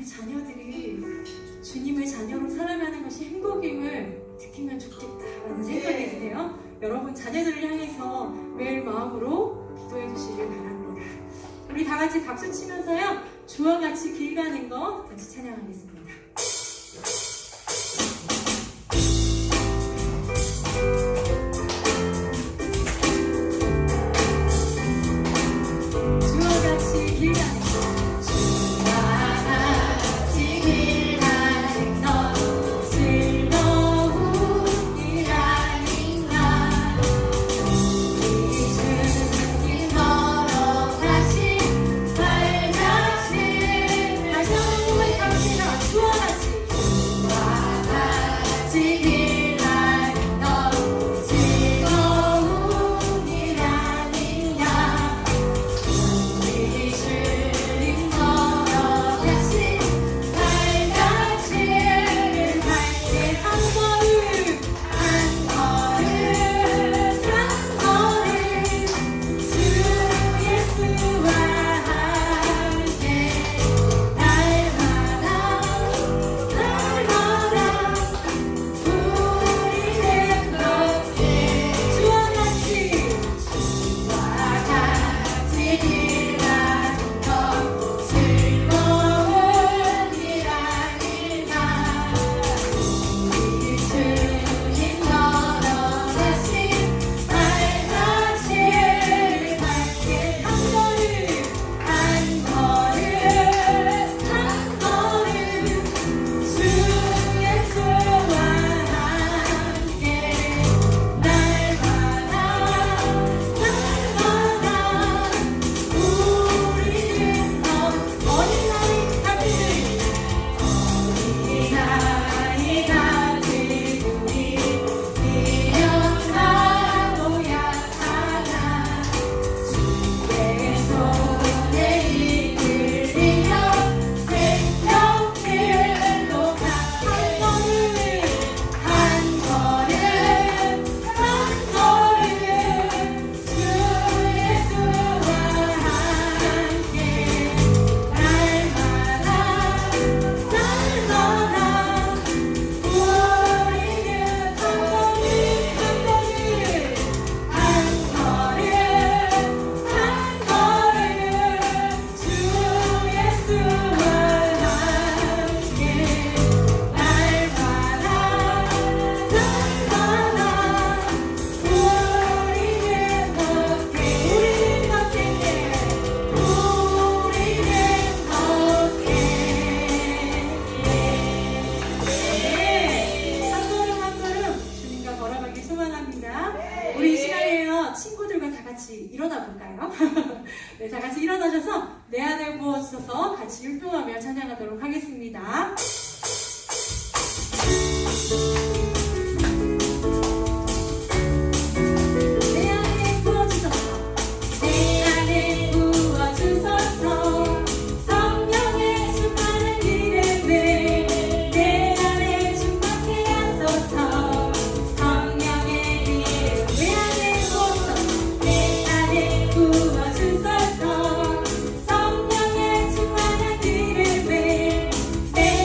자녀들이 주님의 자녀로 살아가는 것이 행복임을 느끼면 좋겠다라는 생각이 드네요. 여러분 자녀들을 향해서 매일 마음으로 기도해 주시길 바랍니다. 우리 다 같이 박수 치면서요, 주와 같이 길 가는 거 같이 찬양하겠습니다. 주와 같이 길 가는 거. 우리 이 시간에요, 친구들과 다 같이 일어나 볼까요? 네, 다 같이 일어나셔서 내 안에 부어주셔서 같이 율동하며 찬양하도록 하겠습니다. 내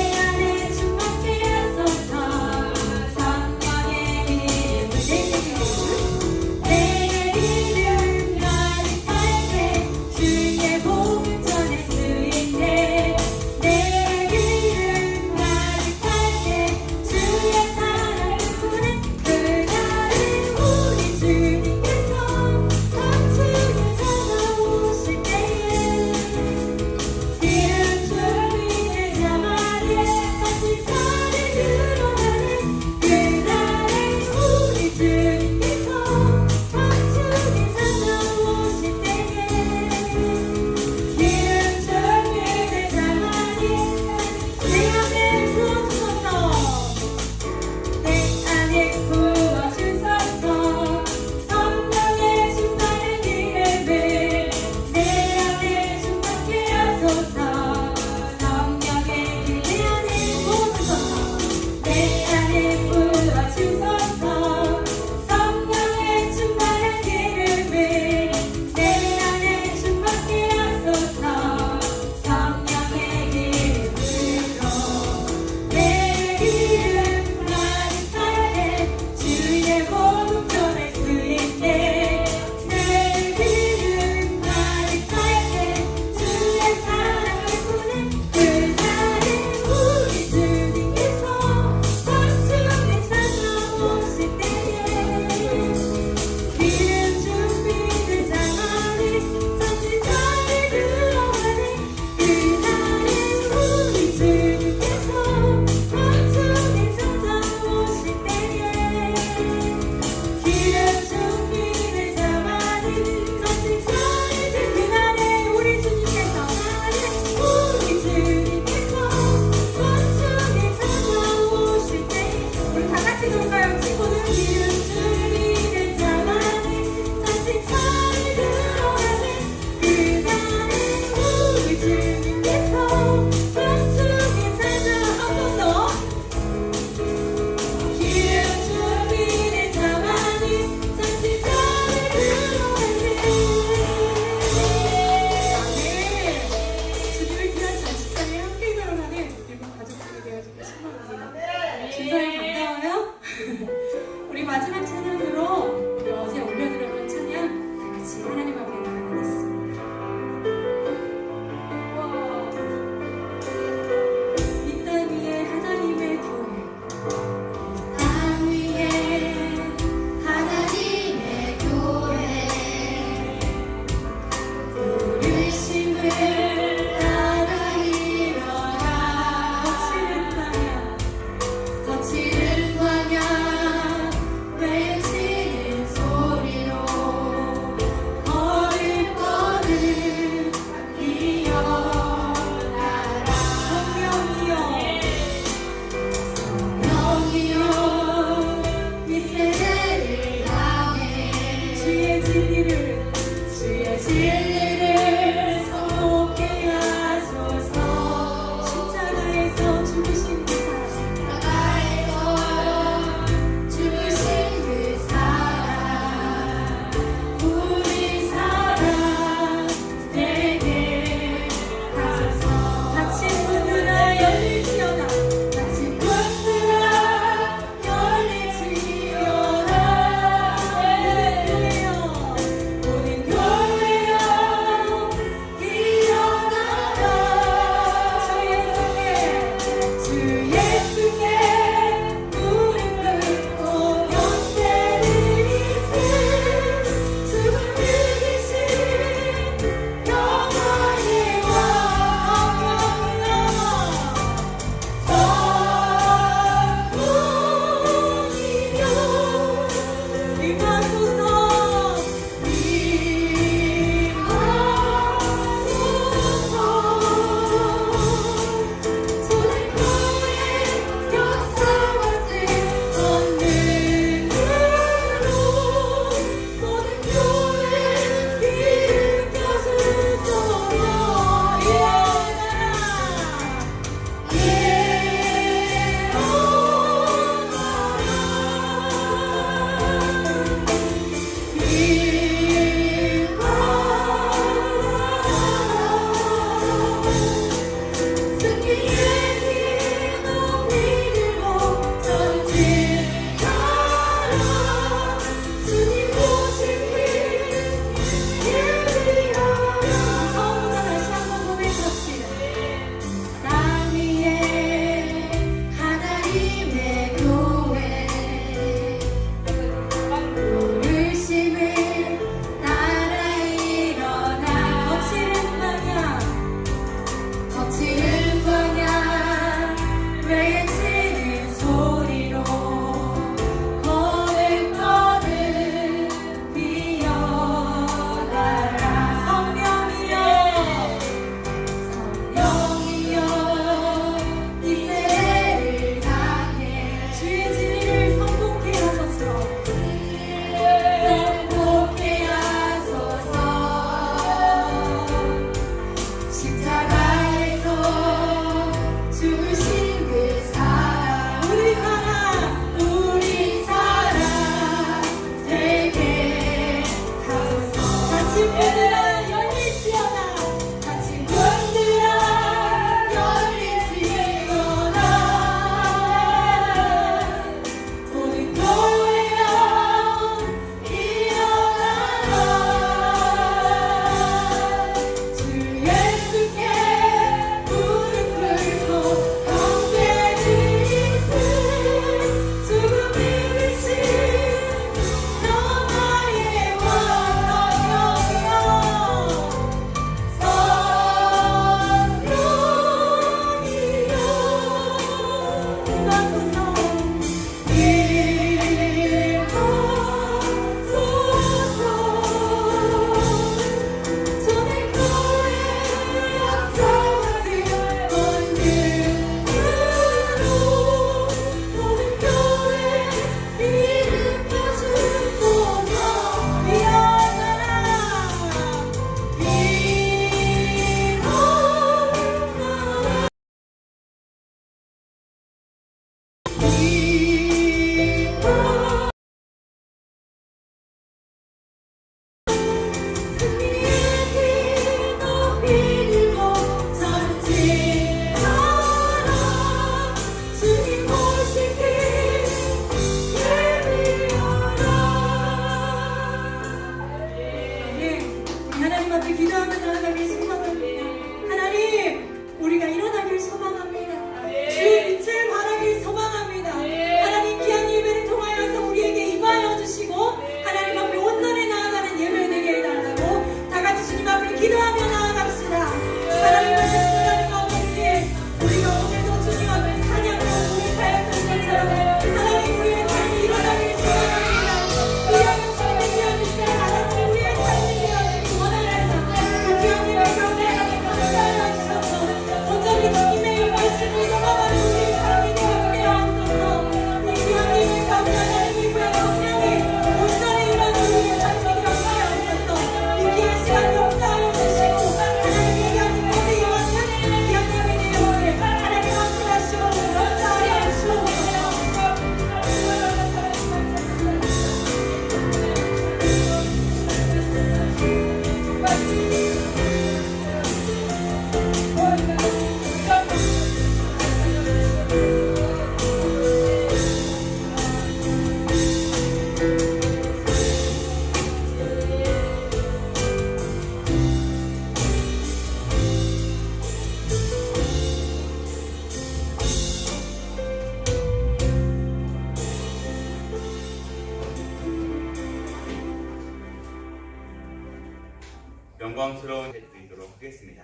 영광스러운 드리도록 하겠습니다.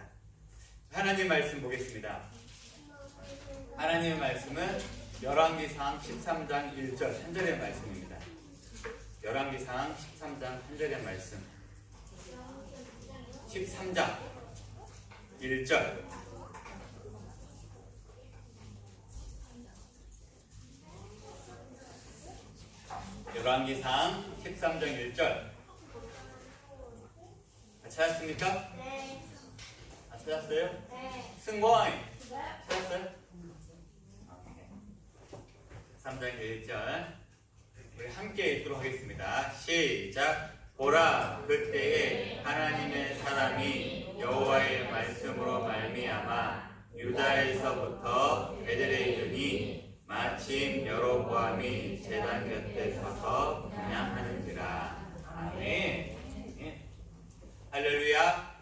하나님 말씀 보겠습니다. 하나님의 말씀은 열왕기상 13장 1절 한 절의 말씀입니다. 열왕기상 13장 1절의 말씀. 13장 1절. 열왕기상 13장 1절. 찾았습니까? 네. 찾았어요? 네. 승고왕이 찾았어요? 13장 1절 우리 함께 읽도록 하겠습니다. 시작. 보라, 그때에 하나님의 사람이 여호와의 말씀으로 말미암아 유다에서부터 베들레에 이르니 마침 여로보암이 제단 곁에 서서 분향하는지라. 아멘. 할렐루야.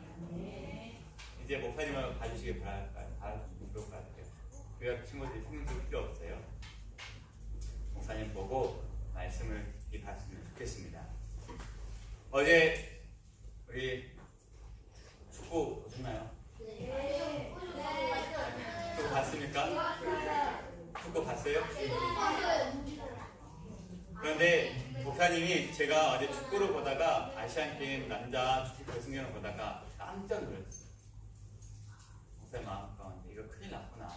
이제 목사님을 봐주시길 바랄까요? 좋을 것 같아요. 교회 친구들이 생각도 필요 없어요. 목사님 보고 말씀을 봤으면 좋겠습니다. 어제 우리 축구 보셨나요? 네. 축구 봤습니까? 축구 봤어요? 그런데 목사님이 제가 어제 축구를 보다가 아시안게임 남자 축구 결승전을 보다가 깜짝 놀랐어요. 목사님 마음 가운데 이거 큰일 났구나.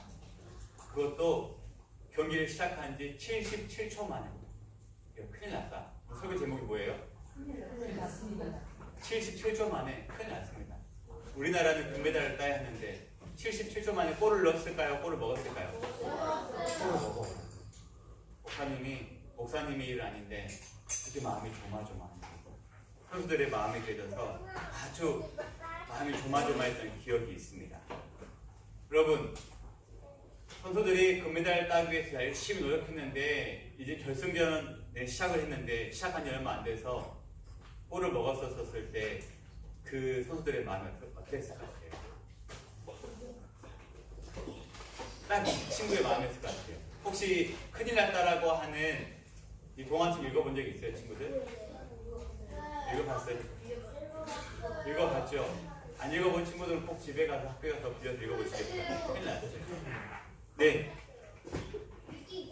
그것도 경기를 시작한 지 77초 만에 이거 큰일 났다. 설교 제목이 뭐예요? 큰일 났습니다. 77초 만에 큰일 났습니다. 우리나라는 금메달을 따야 하는데 77초 만에 골을 넣었을까요? 골을 먹었을까요? 골을 먹어. 목사님이 일 아닌데 그렇게 마음이 조마조마합니다. 선수들의 마음이 깨져서 아주 마음이 조마조마했던 기억이 있습니다. 여러분, 선수들이 금메달을 따기 위해서 열심히 노력했는데 이제 결승전에 시작을 했는데 시작한 지 얼마 안 돼서 골을 먹었었을 때 그 선수들의 마음이 어땠을 것 같아요? 딱 친구의 마음이었을 것 같아요. 혹시 큰일 났다라고 하는 이 동화책 읽어본 적 있어요, 친구들? 읽어봤어요? 읽어봤죠? 안 읽어본 친구들은 꼭 집에 가서 학교에 가서 빌려서 읽어보시겠어요? 큰일 났어요. 네.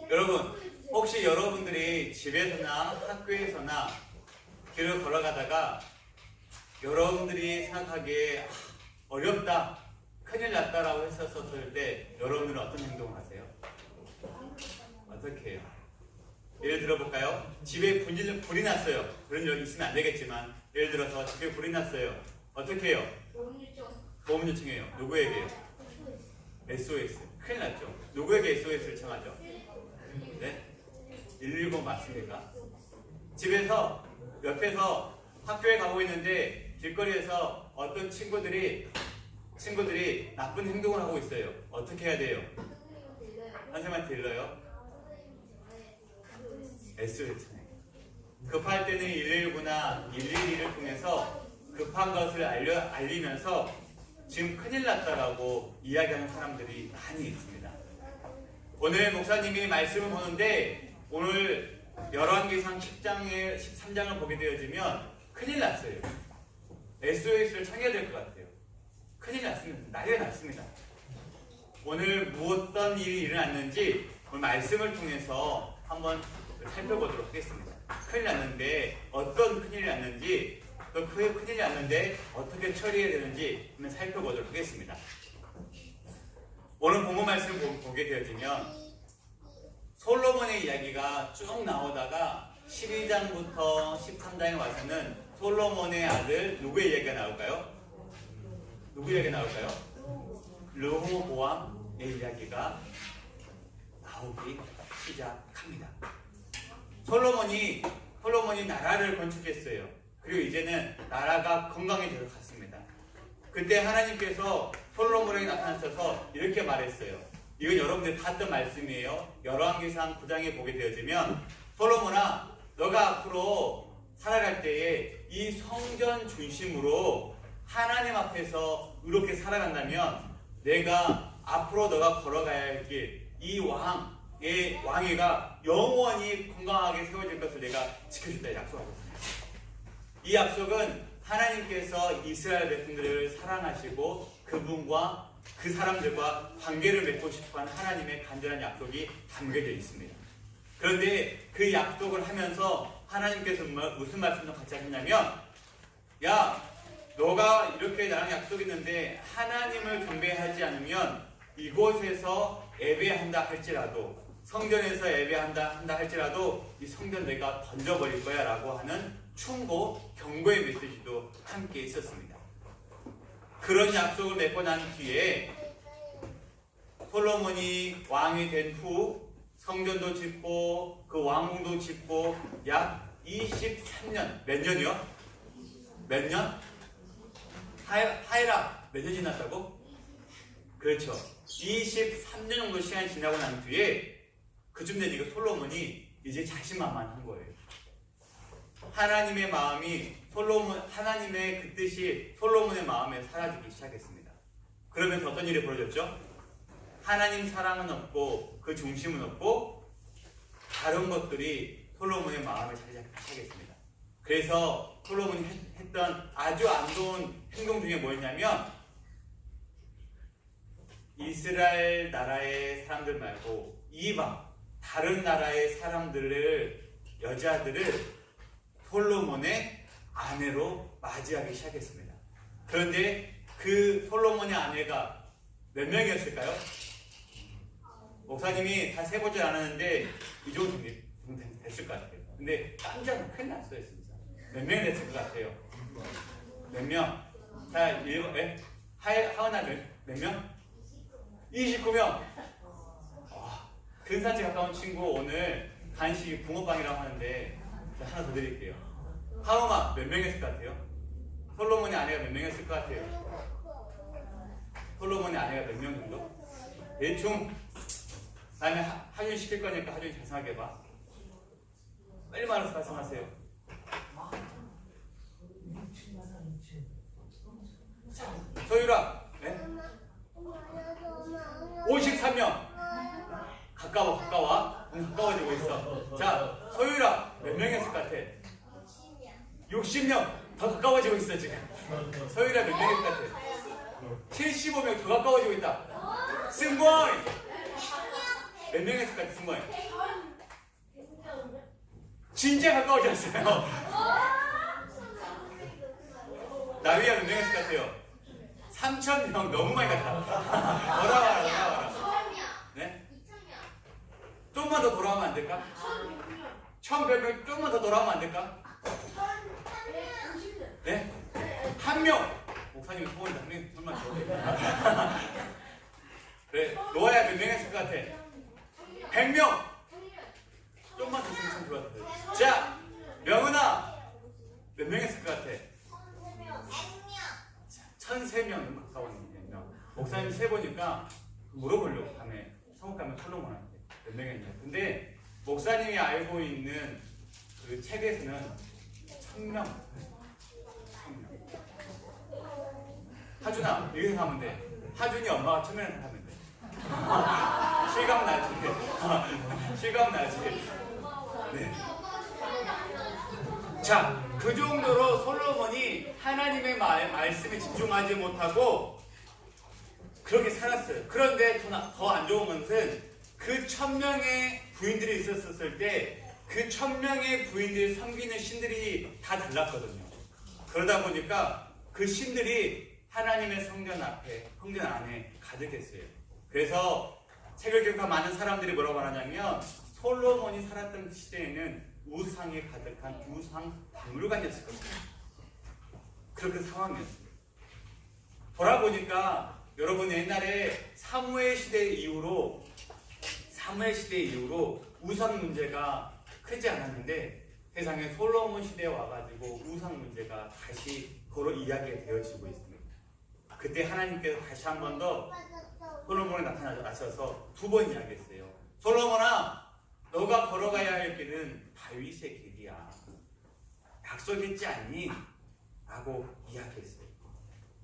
여러분, 혹시 여러분들이 집에서나 학교에서나 길을 걸어가다가 여러분들이 생각하기에 어렵다, 큰일 났다라고 했었을 때 여러분들은 어떤 행동을 하세요? 어떻게 해요? 예를 들어볼까요? 집에 불이 났어요. 그런 일 있으면 안 되겠지만 예를 들어서 집에 불이 났어요. 어떻게 해요? 보험 요청해요. 누구에게요? SOS. 큰일 났죠. 누구에게 SOS를 청하죠? 네? 119 맞습니까? 집에서 옆에서 학교에 가고 있는데 길거리에서 어떤 친구들이 나쁜 행동을 하고 있어요. 어떻게 해야 돼요? 선생님한테 일러요. SOS. 급할 때는 119나 112를 통해서 급한 것을 알리면서 지금 큰일 났다라고 이야기하는 사람들이 많이 있습니다. 오늘 목사님이 말씀을 보는데 오늘 열왕기상 13장을 보게 되어지면 큰일 났어요. SOS를 청해야 될 것 같아요. 큰일 났습니다. 난리가 났습니다. 오늘 어떤 일이 일어났는지 오늘 말씀을 통해서 한번 살펴보도록 하겠습니다. 큰일 났는데 어떤 큰일이 났는지 또 그 큰일이 났는데 어떻게 처리해야 되는지 한번 살펴보도록 하겠습니다. 오늘 본문 말씀을 보게 되어지면 솔로몬의 이야기가 쭉 나오다가 12장부터 13장에 와서는 솔로몬의 아들 누구의 이야기가 나올까요? 누구 이야기가 나올까요? 르호보암의 이야기가 나오기 시작합니다. 솔로몬이 나라를 건축했어요. 그리고 이제는 나라가 건강해져 갔습니다. 그때 하나님께서 솔로몬에게 나타나셔서 이렇게 말했어요. 이건 여러분들이 봤던 말씀이에요. 열왕기상 9장에 보게 되어지면 솔로몬아, 너가 앞으로 살아갈 때에 이 성전 중심으로 하나님 앞에서 이렇게 살아간다면 내가 앞으로 너가 걸어가야 할 길, 이 왕위가 영원히 건강하게 세워질 것을 내가 지켜준다 약속하고 있습니다. 이 약속은 하나님께서 이스라엘 백성들을 사랑하시고 그분과 그 사람들과 관계를 맺고 싶어하는 하나님의 간절한 약속이 담겨져 있습니다. 그런데 그 약속을 하면서 하나님께서 무슨 말씀을 같이 하셨냐면, 야, 너가 이렇게 나랑 약속했는데 하나님을 경배하지 않으면 이곳에서 예배한다 할지라도, 성전에서 예배한다 할지라도 이 성전 내가 던져버릴 거야 라고 하는 충고, 경고의 메시지도 함께 있었습니다. 그런 약속을 맺고 난 뒤에 솔로몬이 왕이 된 후 성전도 짓고 그 왕궁도 짓고 약 23년, 몇 년이요? 몇 년? 하이라 몇 년 지났다고? 그렇죠. 23년 정도 시간이 지나고 난 뒤에 그쯤 되니까 솔로몬이 이제 자신만만한 거예요. 하나님의 마음이 하나님의 그 뜻이 솔로몬의 마음에 사라지기 시작했습니다. 그러면서 어떤 일이 벌어졌죠? 하나님 사랑은 없고 그 중심은 없고 다른 것들이 솔로몬의 마음에 자리 잡기 시작했습니다. 그래서 솔로몬이 했던 아주 안 좋은 행동 중에 뭐였냐면, 이스라엘 나라의 사람들 말고 이방 다른 나라의 여자들을 솔로몬의 아내로 맞이하기 시작했습니다. 그런데 그 솔로몬의 아내가 몇 명이었을까요? 목사님이 다 세보질 않았는데 이 정도 됐을 것 같아요. 근데 깜짝 큰일 났어요, 진짜. 몇 명이 됐을 것 같아요? 몇 명? 자, 하은아 몇 명? 29명. 근산지 가까운 친구 오늘 간식 붕어빵이라고 하는데 하나 더 드릴게요. 하은아 몇 명이었을 것 같아요? 솔로몬의 아내가 몇 명이었을 것 같아요? 솔로몬의 아내가 몇 명 정도? 대충. 다음에 하준 시킬 거니까 하준이 잘 생각해봐. 빨리 말해서 말씀하세요. 소율아, 네? 53명. 가까워지고 있어. 자, 소율아, 몇 명이었을 것 같아? 60명. 더 가까워지고 있어, 지금. 소율아, 몇 명이었을 것 같아? 75명. 더 가까워지고 있다. 승권! 몇 명이었을 것 같아, 승권? 진짜 가까워졌어요. 나위가 몇 명이었을 것 같아요? 3,000명. 너무 많이 갔다. 돌아와라. 네? 조금만 더 돌아오면 안 될까? 1,100명 조금만 더 돌아오면 안 될까? 네? 한 명! 목사님이 소원이다. 한 명, 설마 더. 그래, 노아야 몇 명 했을 것 같아? 100명! 조금만 더 있으면 참 좋았을 것 같아. 자, 명은아! 몇 명 했을 것 같아? 1,003명. 너무 가까웠는데. 목사님 세보니까 물어보려고 밤에 성국 가면 솔로몬한테 몇 명이었냐. 근데 목사님이 알고 있는 그 책에서는 1,000명. 하준아, 이렇게 생각하면 돼. 하준이 엄마가 1,000명을 생각하면 돼. 실감 나지? 실감 나지? 네. 자, 그 정도로 솔로몬이 하나님의 말씀에 집중하지 못하고 그렇게 살았어요. 그런데 더 안 좋은 것은 그 1,000명의 부인들이 있었을 때 그 1,000명의 부인들이 섬기는 신들이 다 달랐거든요. 그러다 보니까 그 신들이 하나님의 성전 안에 가득했어요. 그래서 책을 기록한 많은 사람들이 뭐라고 말하냐면, 솔로몬이 살았던 시대에는 우상이 가득한 우상 박물관이었을 겁니다. 그렇게 상황이었습니다. 돌아보니까 여러분, 옛날에 사무엘 시대 이후로 우상 문제가 크지 않았는데 세상에 솔로몬 시대에 와가지고 우상 문제가 다시 도로 이야기가 되어지고 있습니다. 그때 하나님께서 다시 한 번 더 솔로몬에 나타나셔서 2번 이야기했어요. 솔로몬아, 너가 걸어가야 할 길은 다윗의 길이야. 약속했지 않니? 라고 이야기했어요.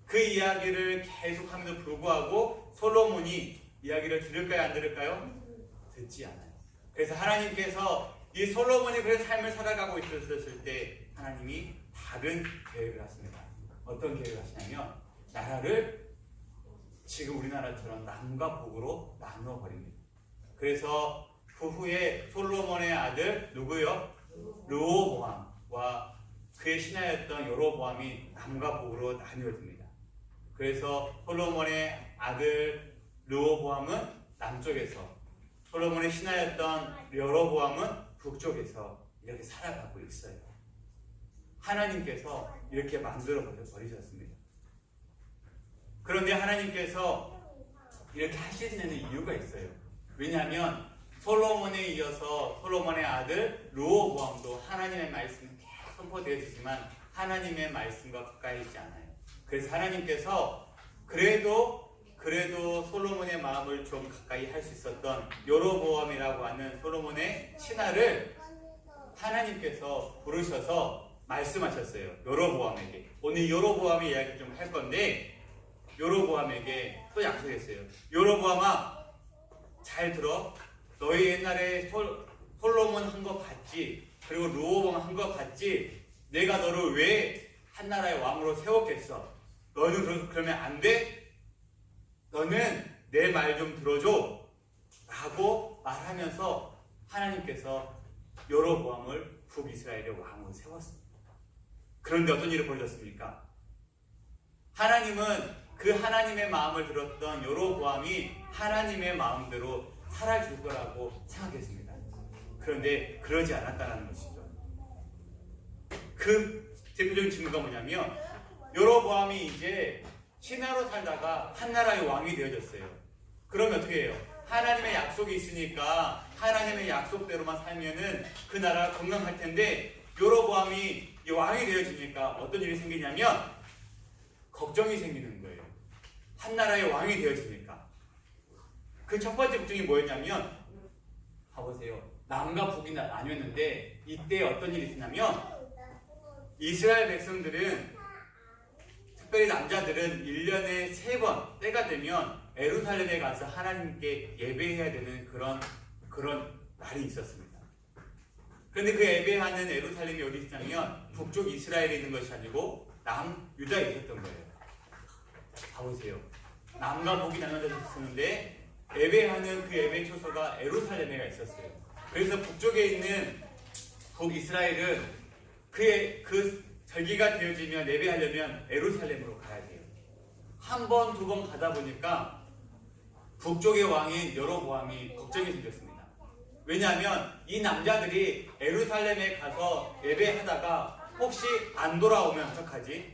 그 이야기를 계속하면서 불구하고 솔로몬이 이야기를 들을까요, 안 들을까요? 듣지 않아요. 그래서 하나님께서 이 솔로몬이 그런 삶을 살아가고 있었을 때 하나님이 다른 계획을 하십니다. 어떤 계획을 하시냐면 나라를 지금 우리나라처럼 남과 북으로 나누어 버립니다. 그래서 그 후에 솔로몬의 아들 누구요? 르호보암과 그의 신하였던 여로보암이 남과 북으로 나뉘어집니다. 그래서 솔로몬의 아들 르호보암은 남쪽에서, 솔로몬의 신하였던 여로보암은 북쪽에서 이렇게 살아가고 있어요. 하나님께서 이렇게 만들어 버리셨습니다. 그런데 하나님께서 이렇게 하시는 이유가 있어요. 왜냐하면 솔로몬에 이어서 솔로몬의 아들 르호보암도 하나님의 말씀이 계속 선포되어지지만 하나님의 말씀과 가까이 있지 않아요. 그래서 하나님께서 그래도 솔로몬의 마음을 좀 가까이 할 수 있었던 여로보암이라고 하는 솔로몬의 신하를 하나님께서 부르셔서 말씀하셨어요. 여로보암에게. 오늘 여로보암의 이야기 좀 할 건데 여로보암에게 또 약속했어요. 여로보암아, 잘 들어. 너희 옛날에 솔로몬 한 것 같지? 그리고 르호보암 한 것 같지? 내가 너를 왜 한 나라의 왕으로 세웠겠어? 너는 그러면 안 돼? 너는 내 말 좀 들어줘. 라고 말하면서 하나님께서 여로보암을 북이스라엘의 왕으로 세웠습니다. 그런데 어떤 일이 벌어졌습니까? 하나님은 그 하나님의 마음을 들었던 여로보암이 하나님의 마음대로 살아줄 거라고 생각했습니다. 그런데 그러지 않았다는 것이죠. 그 대표적인 증거가 뭐냐면 여로보암이 이제 신하로 살다가 한 나라의 왕이 되어졌어요. 그러면 어떻게 해요? 하나님의 약속이 있으니까 하나님의 약속대로만 살면은 그 나라가 건강할 텐데 여로보암이 왕이 되어지니까 어떤 일이 생기냐면 걱정이 생기는 거예요. 한 나라의 왕이 되어지니까. 그 첫 번째 걱정이 뭐였냐면, 봐보세요. 남과 북이 나뉘었는데 이때 어떤 일이 있었냐면 이스라엘 백성들은, 특별히 남자들은 1년에 3번 때가 되면 예루살렘에 가서 하나님께 예배해야 되는 그런 날이 있었습니다. 그런데 그 예배하는 예루살렘이 어디 있냐면 북쪽 이스라엘에 있는 것이 아니고 남유다에 있었던 거예요. 봐보세요. 남과 북이 나눠져 있었는데 예배하는 그 예배 초소가 예루살렘에 있었어요. 그래서 북쪽에 있는 북이스라엘은 그 절기가 되어지면 예배하려면 예루살렘으로 가야 돼요. 한 번, 두 번 가다 보니까 북쪽의 왕인 여로보암이 걱정이 생겼습니다. 왜냐하면 이 남자들이 예루살렘에 가서 예배하다가 혹시 안 돌아오면 어떡하지?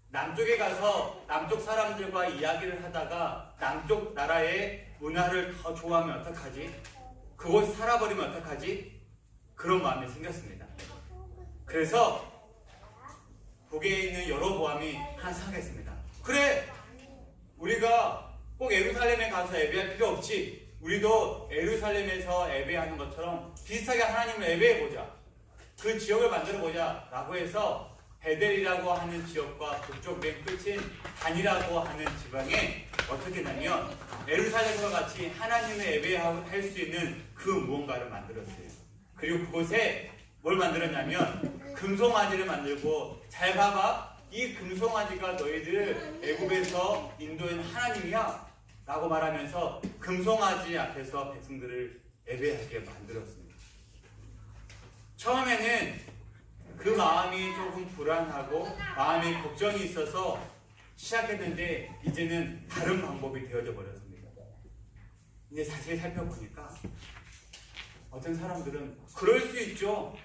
남쪽에 가서 남쪽 사람들과 이야기를 하다가 남쪽 나라의 문화를 더 좋아하면 어떡하지? 그곳에 살아버리면 어떡하지? 그런 마음이 생겼습니다. 그래서 북에 있는 여로보암이 한 생각했습니다. 그래! 우리가 꼭 예루살렘에 가서 예배할 필요 없지. 우리도 예루살렘에서 예배하는 것처럼 비슷하게 하나님을 예배해보자. 그 지역을 만들어보자. 라고 해서 베델이라고 하는 지역과 북쪽 맨 끝인 단이라고 하는 지방에 어떻게 했냐면 예루살렘과 같이 하나님의 예배할 수 있는 그 무언가를 만들었어요. 그리고 그곳에 뭘 만들었냐면 금송아지를 만들고, 잘 봐봐, 이 금송아지가 너희들 애굽에서 인도한 하나님이야 라고 말하면서 금송아지 앞에서 백성들을 예배하게 만들었습니다. 처음에는 그 마음이 조금 불안하고 마음이 걱정이 있어서 시작했는데 이제는 다른 방법이 되어져 버렸습니다. 이제 자세히 살펴보니까 어떤 사람들은 그럴 수 있죠.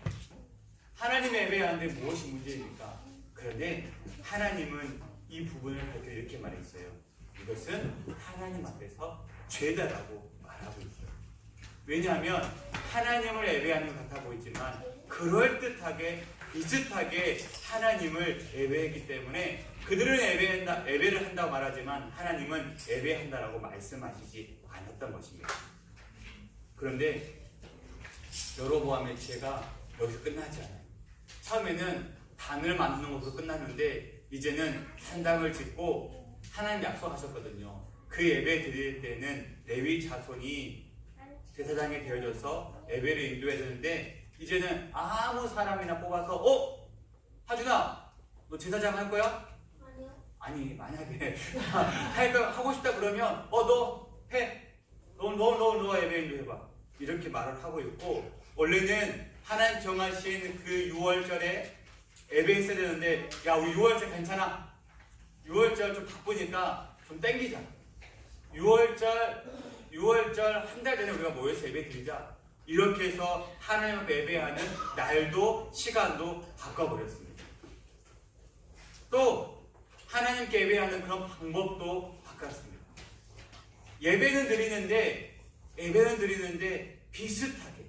하나님의 예배하는데 무엇이 문제입니까? 그런데 하나님은 이 부분을 할 때 이렇게 말했어요. 이것은 하나님 앞에서 죄다라고 말하고 있어요. 왜냐하면 하나님을 예배하는 것 같아 보이지만 그럴듯하게 비슷하게 하나님을 예배했기 때문에 그들은 예배를 한다고 말하지만 하나님은 예배한다라고 말씀하시지 않았던 것입니다. 그런데 여로보암의 죄가 여기서 끝나지 않아요. 처음에는 단을 만드는 것으로 끝났는데 이제는 산당을 짓고 하나님 약속하셨거든요. 그 예배 드릴 때는 레위 자손이 제사장이 되어져서 예배를 인도해야 되는데 이제는 아무 사람이나 뽑아서 하준아, 너 제사장 할 거야? 아니요. 아니, 만약에 할 거 하고 싶다 그러면 너 해. 너 예배인도 해봐. 이렇게 말을 하고 있고, 원래는 하나님 정하신 그 6월절에 예배 했어야 되는데, 야, 우리 6월절 괜찮아. 6월절 좀 바쁘니까 좀 땡기자. 6월절 한 달 전에 우리가 모여서 예배 드리자. 이렇게 해서 하나님 앞에 예배하는 날도 시간도 바꿔버렸습니다. 또 하나님께 예배하는 그런 방법도 바꿨습니다. 예배는 드리는데 비슷하게,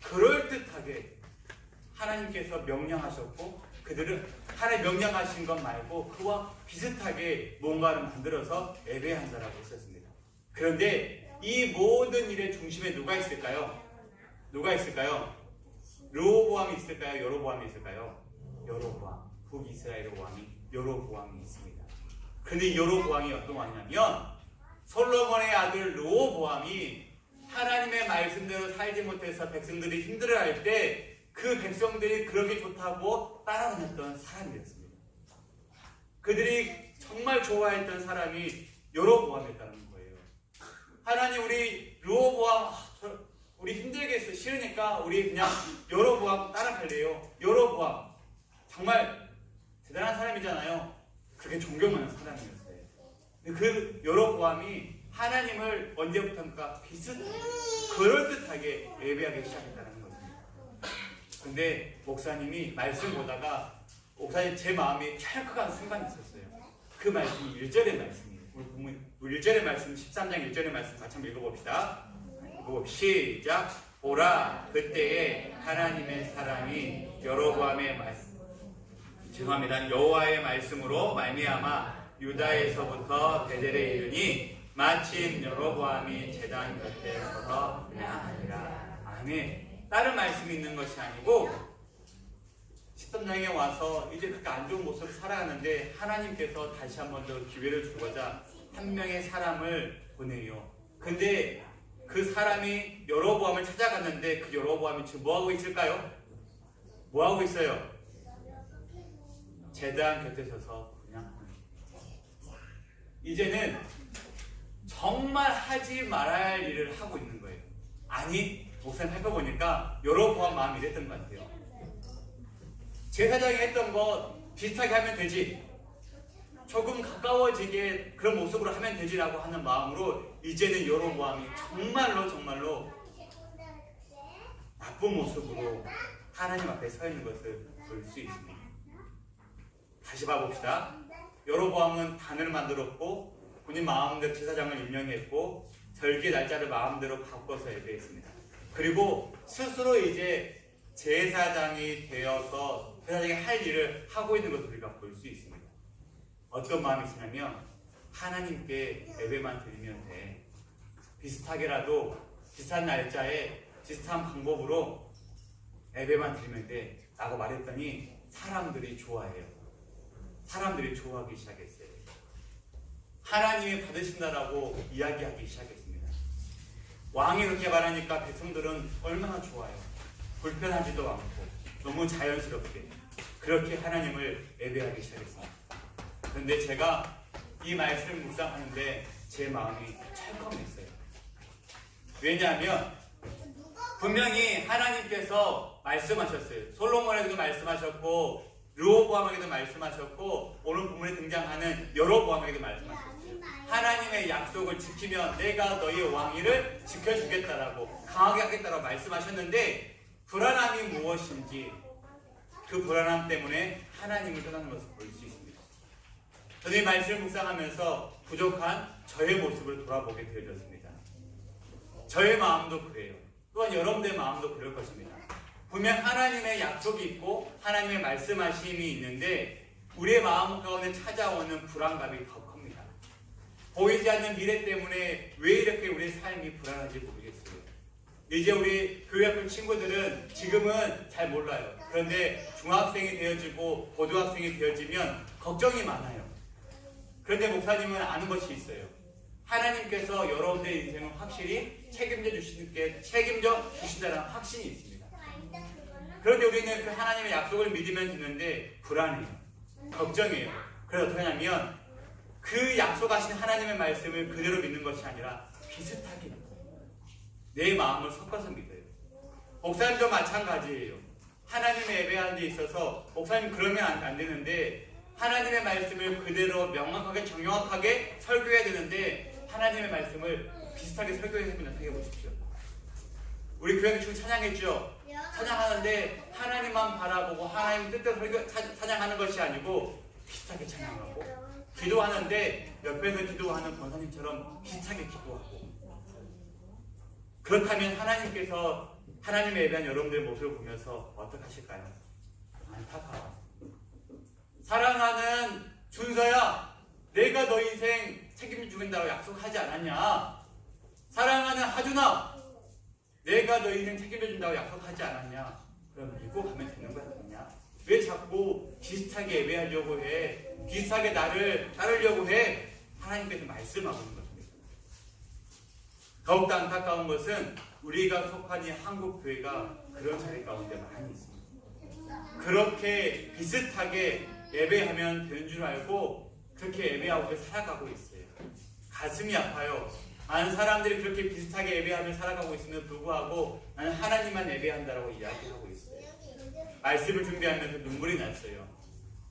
그럴듯하게 하나님께서 명령하셨고, 그들은 하나님 명령하신 것 말고 그와 비슷하게 뭔가를 만들어서 예배한다라고 했었습니다. 그런데 이 모든 일의 중심에 누가 있을까요? 르호보암이 있을까요? 여로보암이 있을까요? 여로보암. 북이스라엘의 왕이 여로보암이 있습니다. 그런데 이 여로보암이 어떤 왕이냐면, 솔로몬의 아들 르호보암이 하나님의 말씀대로 살지 못해서 백성들이 힘들어할 때 그 백성들이 그렇게 좋다고 따라다녔던 사람이었습니다. 그들이 정말 좋아했던 사람이 여로보암이었다는 거예요. 하나님, 우리 르호보암 우리 힘들겠어, 싫으니까 우리 그냥 여로보암 따라갈래요. 여로보암 정말 대단한 사람이잖아요. 그렇게 존경하는 사람이었어요. 근데 그 여로보암이 하나님을 언제부턴가 그럴듯하게 예배하기 시작했다는 거죠. 근데 목사님이 말씀 보다가 제 마음이 찰컥한 순간이 있었어요. 그 말씀이 1절의 말씀이에요. 우리 1절의 말씀, 13장 1절의 말씀 같이 한번 읽어봅시다. 시작. 보라, 그때에 하나님의 사람이 여로보암의 말씀, 여호와의 말씀으로 말미암아 유다에서부터 베델에 이르니 마침 여로보암이 제단 곁에 서서 그냥하니라. 아멘. 다른 말씀이 있는 것이 아니고 13장에 와서 이제 그렇게 안 좋은 모습을 살아가는데 하나님께서 다시 한 번 더 기회를 주고자 한 명의 사람을 보내요. 근데 그 사람이 여로보암을 찾아갔는데 그 여로보암이 지금 뭐하고 있을까요? 뭐하고 있어요? 제단 곁에 서서 그냥 이제는 정말 하지 말아야 할 일을 하고 있는 거예요. 아니, 목사님 살펴보니까 여로보암 마음이 이랬던 것 같아요. 제사장이 했던 거 비슷하게 하면 되지, 조금 가까워지게 그런 모습으로 하면 되지라고 하는 마음으로 이제는 여로보암이 정말로 나쁜 모습으로 하나님 앞에 서 있는 것을 볼 수 있습니다. 다시 봐봅시다. 여로보암은 단을 만들었고 본인 마음대로 제사장을 임명했고 절기 날짜를 마음대로 바꿔서 예배했습니다. 그리고 스스로 이제 제사장이 되어서 제사장이 할 일을 하고 있는 것을 우리가 볼 수 있습니다. 어떤 마음이 있으냐면 하나님께 예배만 드리면 돼. 비슷하게라도 비슷한 날짜에 비슷한 방법으로 예배만 드리면 돼 라고 말했더니 사람들이 좋아해요. 사람들이 좋아하기 시작했어요. 하나님이 받으신다라고 이야기하기 시작했습니다. 왕이 그렇게 말하니까 백성들은 얼마나 좋아요. 불편하지도 않고 너무 자연스럽게 그렇게 하나님을 예배하기 시작했습니다. 그런데 제가 이 말씀을 묵상하는데 제 마음이 철컹했어요. 왜냐하면 분명히 하나님께서 말씀하셨어요. 솔로몬에게도 말씀하셨고 르호보암에게도 말씀하셨고 오늘 본문에 등장하는 여로보암에게도 말씀하셨어요. 하나님의 약속을 지키면 내가 너희의 왕위를 지켜주겠다라고 강하게 하겠다라고 말씀하셨는데 불안함이 무엇인지 그 불안함 때문에 하나님을 떠나는 것을 볼 수 있습니다. 저는 이 말씀을 묵상하면서 부족한 저의 모습을 돌아보게 되어졌습니다. 저의 마음도 그래요. 또한 여러분들의 마음도 그럴 것입니다. 분명 하나님의 약속이 있고 하나님의 말씀하심이 있는데 우리의 마음 가운데 찾아오는 불안감이 더 큽니다. 보이지 않는 미래 때문에 왜 이렇게 우리의 삶이 불안한지 모르겠어요. 이제 우리 교회 학교 친구들은 지금은 잘 몰라요. 그런데 중학생이 되어지고 고등학생이 되어지면 걱정이 많아요. 그런데 목사님은 아는 것이 있어요. 하나님께서 여러분들의 인생을 확실히 책임져 주신다는 확신이 있습니다. 그런데 우리는 그 하나님의 약속을 믿으면 되는데 불안해요. 걱정해요. 그래서 어떻게 하냐면 그 약속하신 하나님의 말씀을 그대로 믿는 것이 아니라 비슷하게 믿어요. 내 마음을 섞어서 믿어요. 목사님도 마찬가지예요. 하나님의 예배하는 데 있어서 목사님 그러면 안 되는데 하나님의 말씀을 그대로 명확하게 정확하게 설교해야 되는데 하나님의 말씀을 비슷하게 설교해보면 생각해 보십시오. 우리 교회 지금 찬양했죠? 찬양하는데 하나님만 바라보고 하나님 뜻대로 찬양하는 것이 아니고 비슷하게 찬양하고 기도하는데 옆에서 기도하는 권사님처럼 비슷하게 기도하고 그렇다면 하나님께서 하나님의 예배한 여러분들의 모습을 보면서 어떻게 하실까요? 안타까워. 사랑하는 준서야, 내가 너 인생 책임을 주겠다고 약속하지 않았냐? 사랑하는 하준아, 내가 너 인생 책임을 준다고 약속하지 않았냐? 그럼 믿고 가면 되는 거야, 그냥. 왜 자꾸 비슷하게 예배하려고 해? 비슷하게 나를 따르려고 해? 하나님께서 말씀하고 있는 것입니다. 더욱더 안타까운 것은 우리가 속한 이 한국교회가 그런 자리 가운데 많이 있습니다. 그렇게 비슷하게 예배하면 되는 줄 알고 그렇게 예배하고 살아가고 있어요. 가슴이 아파요. 많은 사람들이 그렇게 비슷하게 예배하며 살아가고 있음에도 불구하고 나는 하나님만 예배한다라고 이야기하고 있어요. 말씀을 준비하면서 눈물이 났어요.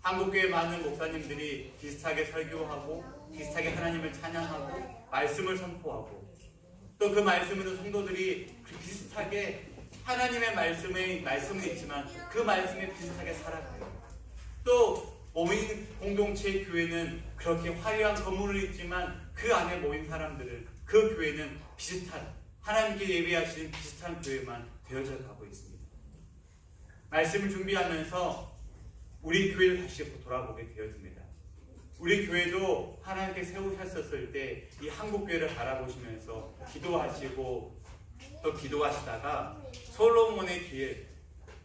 한국교회 많은 목사님들이 비슷하게 설교하고 비슷하게 하나님을 찬양하고 말씀을 선포하고 또 그 말씀으로 성도들이 비슷하게 하나님의 말씀은 있지만 그 말씀에 비슷하게 살아가요. 또 모인 공동체 교회는 그렇게 화려한 건물을 있지만 그 안에 모인 사람들은 그 교회는 비슷한 하나님께 예배하시는 비슷한 교회만 되어져 가고 있습니다. 말씀을 준비하면서 우리 교회를 다시 돌아보게 되어집니다. 우리 교회도 하나님께 세우셨을 때 이 한국교회를 바라보시면서 기도하시고 또 기도하시다가 솔로몬의 길,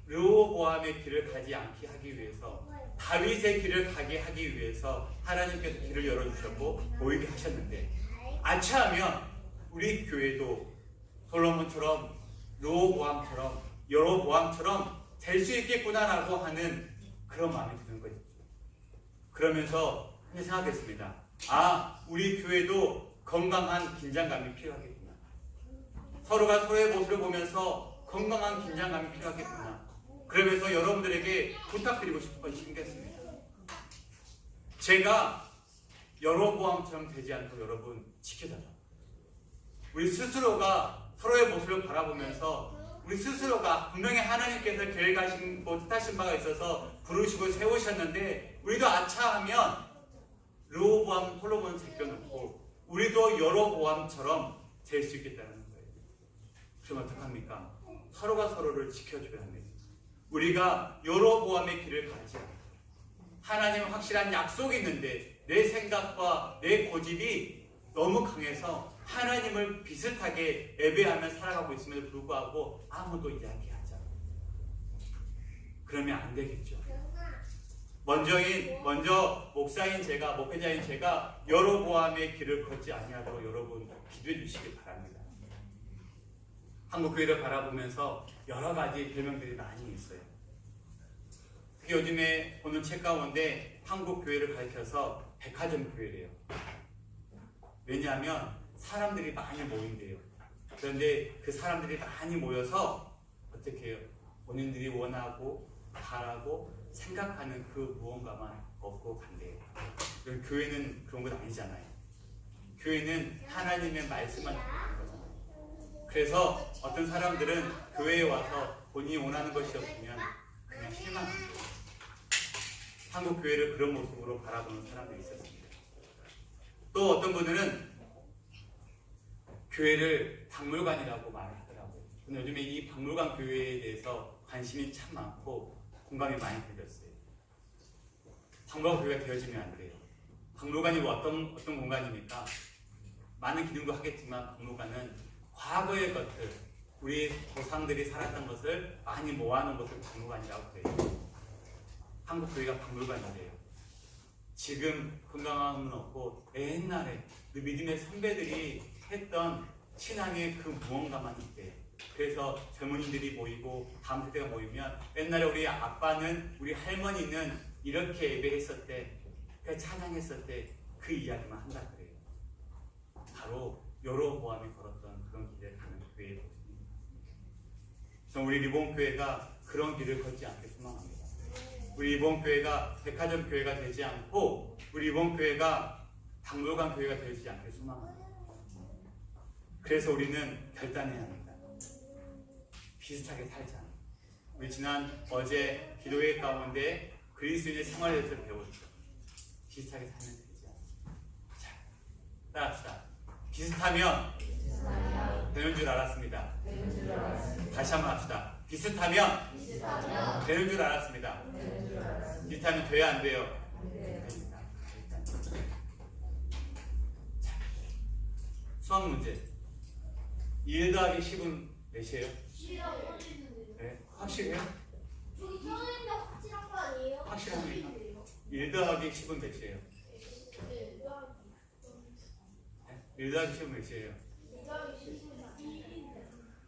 르호보암의 길을 가지 않게 하기 위해서 다윗의 길을 가게 하기 위해서 하나님께서 길을 열어주셨고 보이게 하셨는데 아차하면 우리 교회도 솔로몬처럼 르호보암처럼 여로보암처럼 될 수 있겠구나라고 하는 그런 마음이 드는 거죠. 그러면서 생각했습니다. 아, 우리 교회도 건강한 긴장감이 필요하겠구나. 서로가 서로의 모습을 보면서 건강한 긴장감이 필요하겠구나. 그러면서 여러분들에게 부탁드리고 싶은 것이 생겼습니다. 제가 여로보암처럼 되지 않도록 여러분 지켜달라. 우리 스스로가 서로의 모습을 바라보면서 우리 스스로가 분명히 하나님께서 계획하신 뜻하신 바가 있어서 부르시고 세우셨는데 우리도 아차하면 르호보암 솔로몬 제껴놓고 우리도 여로보암처럼 될 수 있겠다는 거예요. 그럼 어떡합니까? 서로가 서로를 지켜줘야 합니다. 우리가 여로보암의 길을 가지 않고 하나님은 확실한 약속이 있는데 내 생각과 내 고집이 너무 강해서 하나님을 비슷하게 예배하며 살아가고 있음에도 불구하고 아무도 이야기하지 않아요. 그러면 안 되겠죠. 먼저 목사인 제가, 목회자인 제가 여로보암의 길을 걷지 아니하도록 여러분 기도해 주시기 바랍니다. 한국교회를 바라보면서 여러 가지 별명들이 많이 있어요. 특히 요즘에 보는 책 가운데 한국교회를 가리켜서 백화점 교회래요. 왜냐하면 사람들이 많이 모인대요. 그런데 그 사람들이 많이 모여서 어떻게 해요? 본인들이 원하고 바라고 생각하는 그 무언가만 얻고 간대요. 교회는 그런 건 아니잖아요. 교회는 하나님의 말씀만 듣는 거잖아요. 그래서 어떤 사람들은 교회에 와서 본인이 원하는 것이 없으면 그냥 실망합니다. 한국 교회를 그런 모습으로 바라보는 사람들이 있었습니다. 또 어떤 분들은 교회를 박물관이라고 말하더라고요. 저는 요즘에 이 박물관 교회에 대해서 관심이 참 많고 공감이 많이 들렸어요. 박물관 교회가 되어지면 안 돼요. 박물관이 어떤 공간입니까? 많은 기능도 하겠지만 박물관은 과거의 것들, 우리 조상들이 살았던 것을 많이 모아놓은 것을 박물관이라고 해요. 한국 교회가 박물관이래요. 지금 건강함은 없고 옛날에 그 믿음의 선배들이 했던 신앙의 그 무언가만 있대요. 그래서 젊은이들이 모이고 다음 세대가 모이면 옛날에 우리 아빠는 우리 할머니는 이렇게 예배했었대, 찬양했었대, 그 이야기만 한다 그래요. 바로 여로보암이 걸었던 그런 길을 가는 교회의 모습입니다. 그래서 우리 리본교회가 그런 길을 걷지 않게 소망합니다. 우리 리본교회가 백화점 교회가 되지 않고 우리 리본교회가 박물관 교회가 되지 않게 소망합니다. 그래서 우리는 결단해야 합니다. 비슷하게 살자. 우리 어제 기도회 가운데 그리스도인의 생활에 대해서 배웠죠. 비슷하게 살면 되지 않습니다. 자, 따라합시다. 비슷하면 되는 줄 알았습니다. 다시 한번 합시다. 비슷하면 되는 줄 알았습니다. 비슷하면 돼야 안 돼요? 됩니다. 자, 수학 문제. 1 더하기 10은 몇이에요? 네, 확실해요? 저기 선생님도 확실한 거 아니에요? 확실합니다. 1 더하기 10은 몇이에요? 1 더하기 10은 몇이에요?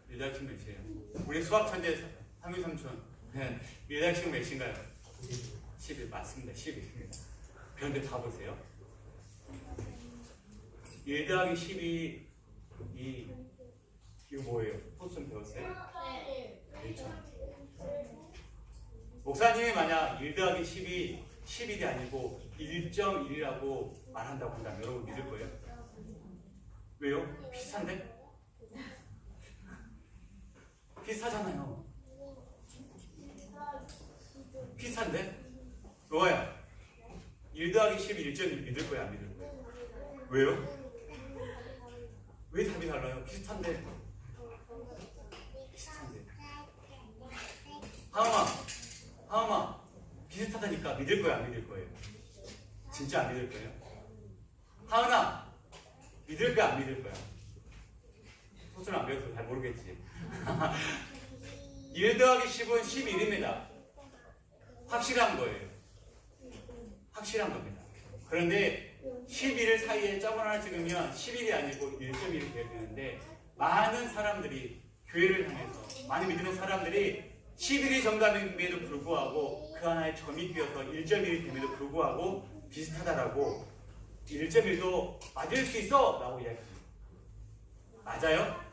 1 더하기 10은 몇이에요? 우리 수학 천재 상규 삼촌 1 더하기 10은 몇인가요? 11 맞습니다. 11입니다. 그런데 다 보세요. 1 더하기 12 이거 뭐예요? 포스좀 배웠어요? 그렇죠. 목사님이 만약 1 더하기 10이 11이 아니고 1.1이라고 말한다고 한다면 여러분 믿을 거예요? 왜요? 비슷한데? 비슷하잖아요. 비슷한데? 로아야 1 더하기 10이 1.1 믿을 거야 안 믿을 거야? 왜요? 왜 답이 달라요? 비슷한데. 하음아 비슷하다니까 믿을 거야 안 믿을 거예요? 진짜 안 믿을 거예요? 하은아 믿을 거야 안 믿을 거야? 소스를 안 배워서 잘 모르겠지. 1 더하기 10은 11입니다. 확실한 거예요. 확실한 겁니다. 그런데 11일 사이에 점 하나 찍으면 11이 아니고 1.1이 되어야 되는데 많은 사람들이 교회를 향해서 많이 믿는 사람들이 11이 정답임에도 불구하고 그 하나의 점이 끼어서 1.1이 됨에도 불구하고 비슷하다라고 1.1도 맞을 수 있어! 라고 이야기합니다. 맞아요?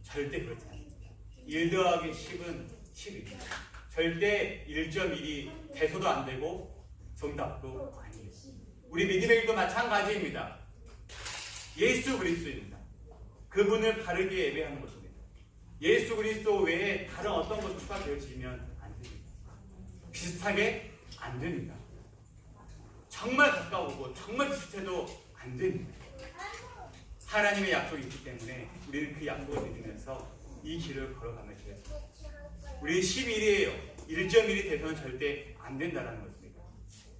절대 그렇지 않습니다. 1 더하기 10은 10입니다. 절대 1.1이 돼서도 안 되고 정답도 아니에요. 우리 믿음의 길도 마찬가지입니다. 예수 그리스도입니다. 그분을 바르게 예배하는 것입니다. 예수 그리스도 외에 다른 어떤 것도 추가되어지면 안 됩니다. 비슷하게 안 됩니다. 정말 가까우고 정말 비슷해도 안 됩니다. 하나님의 약속이 있기 때문에 우리는 그 약속을 믿으면서 이 길을 걸어가면 되겠습니다. 우리 11이에요. 1.1이 돼서는 절대 안 된다는 것입니다.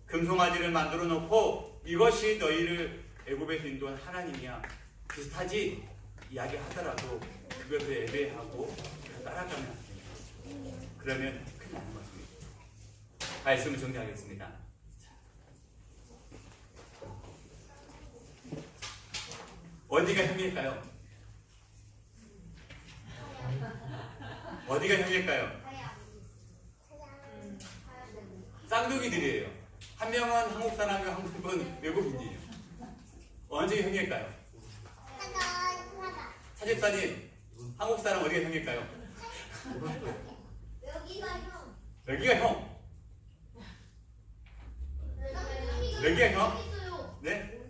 금송아지를 만들어 놓고 이것이 너희를 애굽에서 인도한 하나님이야. 비슷하지? 이야기하더라도 그것을 예배하고 따라가면 안 됩니다. 그러면 큰일 나는 것입니다. 말씀을 정리하겠습니다. 어디가 형일까요? 어디가 형일까요? 쌍둥이들이에요. 한 명은 한국 사람이고 한 명은 외국인이에요. 어느 쪽이 형일까요? 사집사님, 한국 사람 어디가 형일까요? 여기가 형. 여기가 형. 여기가 형? 네?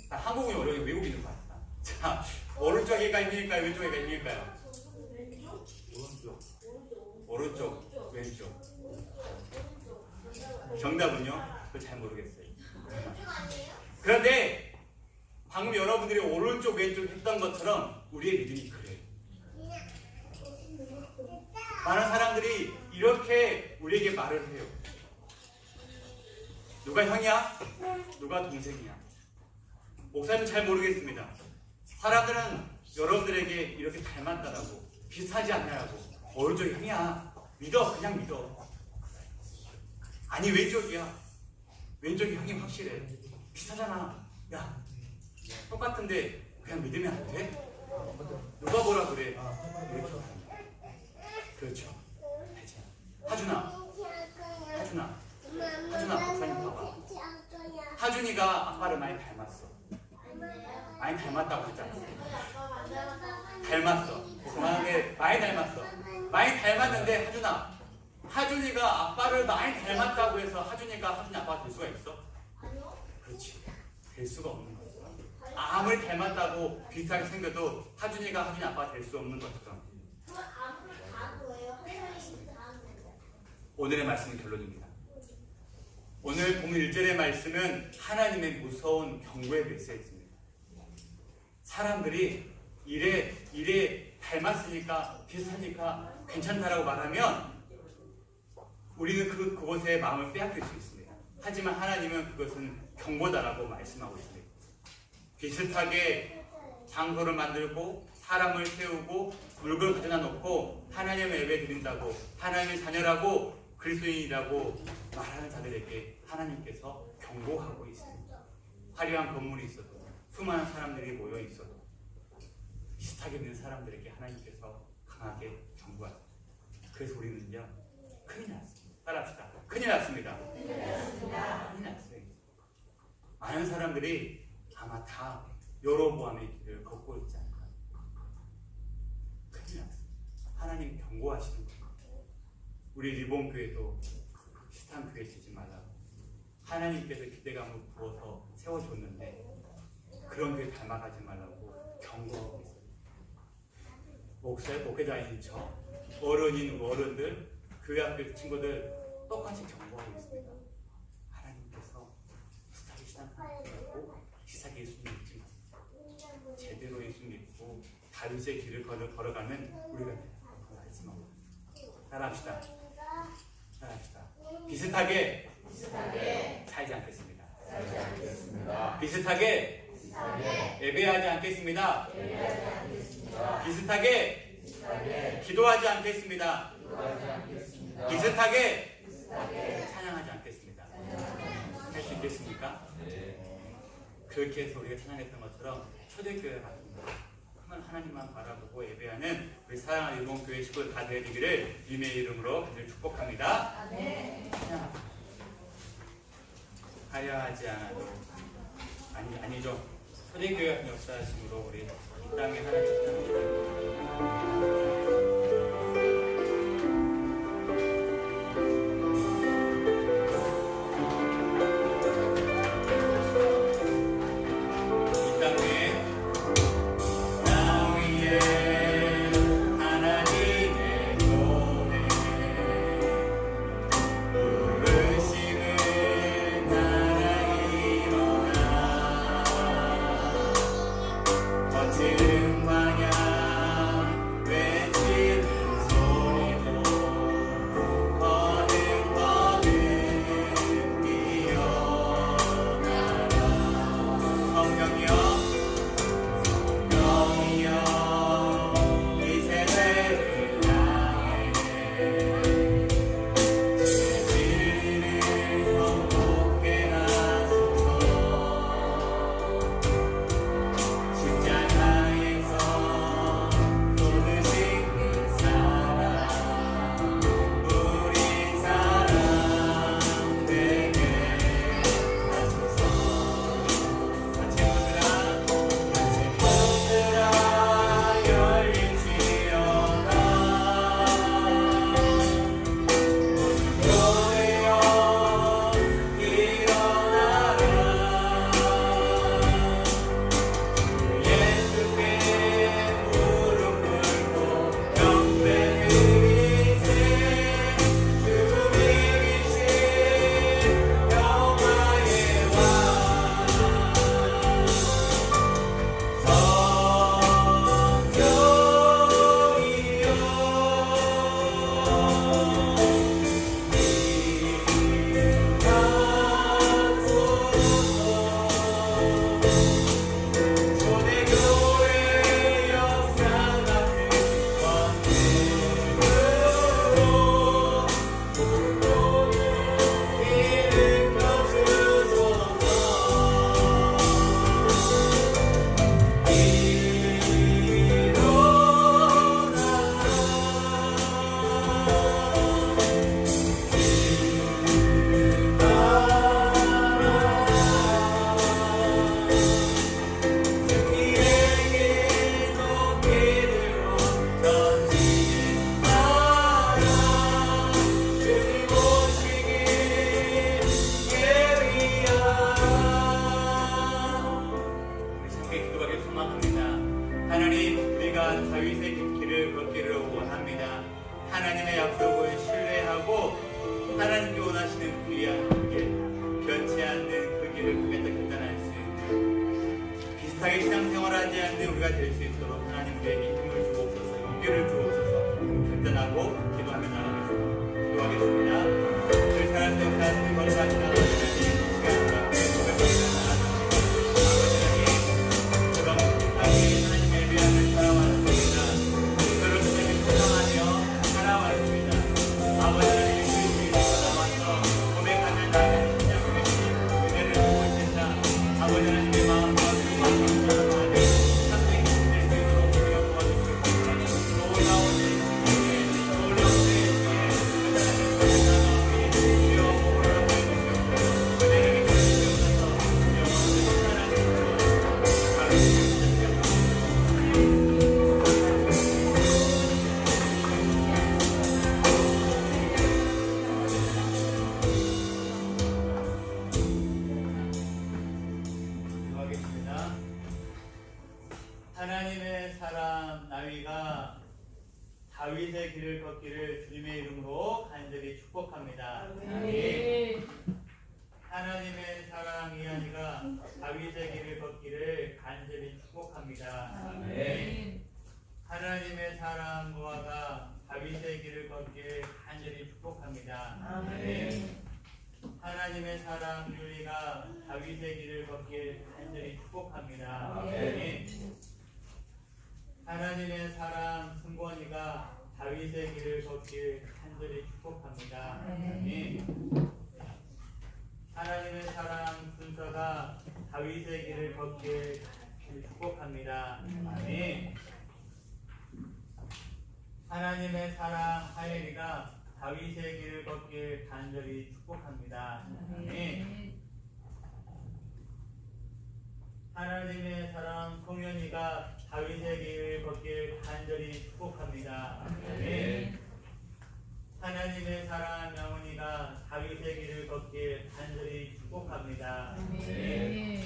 한국은 어려워 외국인인 것 같다. 자, 오른쪽이가 형일까요? 왼쪽이가 형일까요? 오른쪽, 왼쪽. 정답은요? 그거 잘 모르겠어요. 그런데 방금 여러분들이 오른쪽 왼쪽 했던 것처럼 우리의 믿음이 그래요. 많은 사람들이 이렇게 우리에게 말을 해요. 누가 형이야? 누가 동생이야? 목사님은 잘 모르겠습니다. 사람들은 여러분들에게 이렇게 닮았다라고 비슷하지 않냐라고 오른쪽이 형이야. 믿어. 그냥 믿어. 아니 왼쪽이야. 왼쪽이 형이 확실해. 비슷하잖아. 야 똑같은데 그냥 믿으면 안 돼? 누가 뭐라 그래? 이렇게 그렇죠. 하준아 목사님 봐봐. 하준이가 아빠를 많이 닮았어. 많이 닮았다고 했잖아. 닮았어. 그만하게 많이 닮았어. 많이 닮았는데 하준이가 아빠를 많이 닮았다고 해서 하준이가 하준이 아빠가 될 수가 있어? 그렇지. 될 수가 없는 거야. 아무리 닮았다고 비슷하게 생겨도 하준이가 하준이 아빠가 될 수 없는 것처럼. 오늘의 말씀은 결론입니다. 오늘 본문 1절의 말씀은 하나님의 무서운 경고의 메시지입니다. 사람들이 이래 닮았으니까 비슷하니까 괜찮다라고 말하면 우리는 그곳에 마음을 빼앗길 수 있습니다. 하지만 하나님은 그것은 경고다라고 말씀하고 있습니다. 비슷하게 장소를 만들고 사람을 세우고 물건을 가져다 놓고 하나님을 예배 드린다고 하나님의 자녀라고 그리스도인이라고 말하는 자들에게 하나님께서 경고하고 있습니다. 화려한 건물이 있어도 수많은 사람들이 모여 있어도 비슷하게 있는 사람들에게 하나님께서 강하게 경고하십니다. 그래서 우리는요 큰일 났습니다. 따라합시다. 큰일 났습니다. 큰일 났어요. 많은 사람들이 아마 다 여로보암의 길을 걷고 있지 않을까. 큰일 났습니다. 하나님 경고하시는 거예요. 우리 리본교회도 비슷한 교회 되지 말라고 하나님께서 기대감을 부어서 세워줬는데 그런 교회 닮아가지 말라고 경고하고 있어요. 목회자인 저 어른들 교회 앞에 친구들 똑같이 경고하고 있습니다. 하나님께서 비슷하게 신앙하고 비슷하게 예수 믿지 마세요. 제대로 예수 믿고 다윗의 길을 걸어가는 우리가 되라고 말씀하고 따라합시다. 비슷하게 살지 않겠습니다. 비슷하게 예배하지 않겠습니다. 비슷하게 기도하지 않겠습니다. 비슷하게 찬양하지 않겠습니다. 할 수 있겠습니까? 그렇게 해서 우리가 찬양했던 것처럼 초대교회 같은 하나님만 바라보고 예배하는 우리 사랑하는 일본교회 식구들 다 되리기를 주님의 이름으로 간절히 축복합니다. 하여하지 않아도 아니죠. 초대교회 같은 역사하심으로 우리 이 땅에 하나님 하나님, 우리가 다윗의 길을 걷기를 원합니다. 하나님의 약속을 신뢰하고 하나님께 원하시는 귀한 그 길, 변치 않는 그 길을 그게 더 결단할 수 있는, 비슷하게 신앙생활하지 않는 우리가 될 수 있도록 하나님 우리에게 힘을 주옵소서, 용기를 주옵소서. 결단하고 기도하며 나가겠습니다. 기도하겠습니다. 늘 사랑하는 가슴 걸어가시나 아버지 하나님, 이 시간과 하나님의 사람 나위가 다윗의 길을 걷기를 주님의 이름으로 간절히 축복합니다. 아멘. 하나님의 사랑 이한이가 다윗의 길을 걷기를 간절히 축복합니다. 아멘. 하나님의 사랑 노아가 다윗의 길을 걷기를 간절히 축복합니다. 아멘. 하나님의 사랑 유리가 다윗의 길을 걷기를 간절히 축복합니다. 아멘. 하나님의 사랑 승권이가 다윗의 길을 걷길 간절히 축복합니다. 아멘. 하나님의 사랑 순서가 다윗의 길을 걷길 축복합니다. 아멘. 하나님의 사랑 하엘이가 다윗의 길을 걷길 간절히 축복합니다. 아멘. 하나님의 사랑 송현이가 다윗의 길을 걷길 간절히 축복합니다. 아멘. 하나님의 사랑 명훈이가 다윗의 길을 걷길 간절히 축복합니다. 아멘.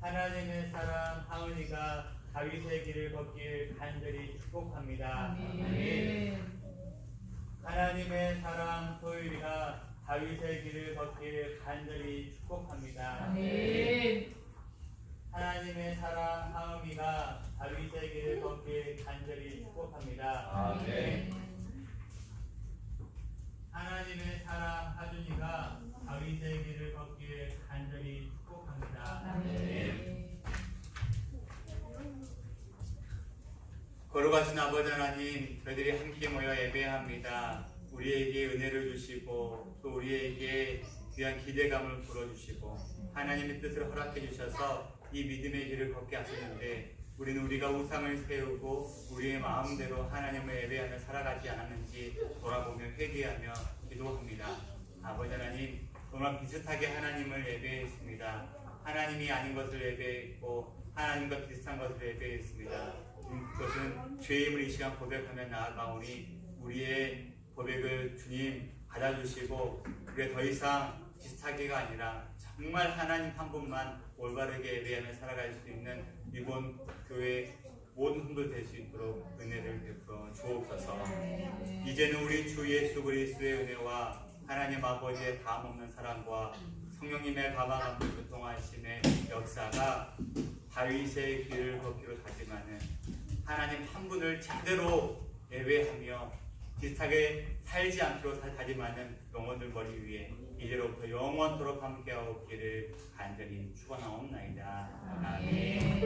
하나님의 사랑 하은이가 다윗의 길을 걷길 간절히 축복합니다. 아멘. 하나님의 사랑 소율이가 다윗의 길을 걷길 간절히 축복합니다. 아멘. 하나님의 사랑 하음이가 다윗의 길을 걷길 간절히 축복합니다. 아멘. 하나님의 사랑 하준이가 다윗의 길을 걷길 간절히 축복합니다. 아멘. 거룩하신 아버지 하나님, 저희들이 함께 모여 예배합니다. 우리에게 은혜를 주시고 또 우리에게 귀한 기대감을 불어주시고 하나님의 뜻을 허락해 주셔서 이 믿음의 길을 걷게 하셨는데, 우리는 우리가 우상을 세우고 우리의 마음대로 하나님을 예배하며 살아가지 않았는지 돌아보며 회개하며 기도합니다. 아버지 하나님, 정말 비슷하게 하나님을 예배했습니다. 하나님이 아닌 것을 예배했고 하나님과 비슷한 것을 예배했습니다. 그것은 죄임을 이 시간 고백하며 나아가오니 우리의 고백을 주님 받아주시고 우리가 더 이상 비슷하게가 아니라 정말 하나님 한 분만 올바르게 예배하며 살아갈 수 있는 이번 교회 모든 분들 될 수 있도록 은혜를 베풀어 주옵소서. 이제는 우리 주 예수 그리스도의 은혜와 하나님 아버지의 다함없는 사랑과 성령님의 감화감동 교통하심의 역사가 다윗의 길을 걷기로 다짐하는 하나님 한 분을 제대로 예배하며 비슷하게 살지 않기로 다짐하는 영혼들 머리 위에 이제로부터 영원토록 함께하옵기를 간절히 축원하옵나이다. 아멘.